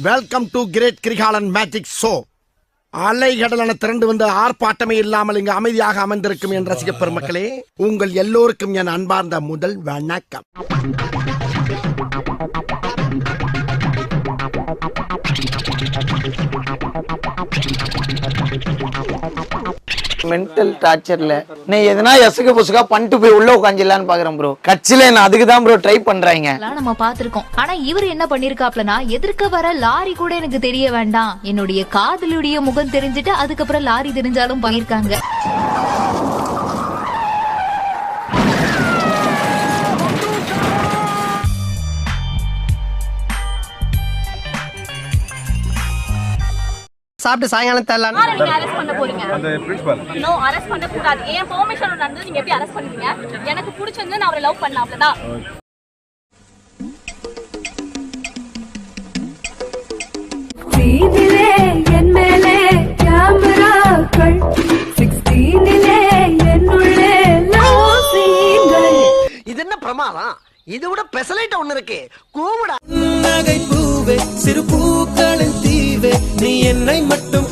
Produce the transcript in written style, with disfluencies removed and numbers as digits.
Welcome to great Kirikalan magic show. அலைகடலான திரண்டு வந்து ஆர்ப்பாட்டமே இல்லாமல் இங்கு அமைதியாக அமர்ந்திருக்கும் என் ரசிக பெருமக்களே, உங்கள் எல்லோருக்கும் என் அன்பார்ந்த முதல் வணக்கம். மென்டல் டார்ச்சர்ல நீ எதனா எசுக்கு புசுக்கா பண்ணிட்டு போய் உள்ள உட்காந்துலான்னு பாக்குறேன் ப்ரோ. கட்சியில நான் அதுக்கு தான் ப்ரோ ட்ரை பண்றாங்க. நம்ம பாத்துருக்கோம். ஆனா இவர் என்ன பண்ணிருக்காப்லனா, எதிர்க்க வர லாரி கூட எனக்கு தெரிய வேண்டாம், என்னுடைய காதலுடைய முகம் தெரிஞ்சுட்டு அதுக்கப்புறம் லாரி தெரிஞ்சாலும் பண்ணிருக்காங்க. சாப்பிட்டு சாயங்காலம் தரலாம். நீங்க அரெஸ்ட் பண்ண போறீங்க. அந்த பிரின்சிபல் நோ அரெஸ்ட் பண்ண கூடாது. ஏன் பெர்மிஷன் நடந்து நீங்க எப்படி அரெஸ்ட் பண்ணுவீங்க? எனக்கு பிடிச்சிருந்து நான் அவரை லவ் பண்ணலாம் அவ்வளவுதான். வீதிலே என் மேலே கேமராக்கள் 16லே என்னுள்ளே லவ் சீன்கள். இது என்ன பிரமாதம்? இது விட பெசலைட் ஒண்ணு இருக்கு. கூவுடா நகை பூவே சிறு பூக்களின் தீவே நீ என்னை மட்டும்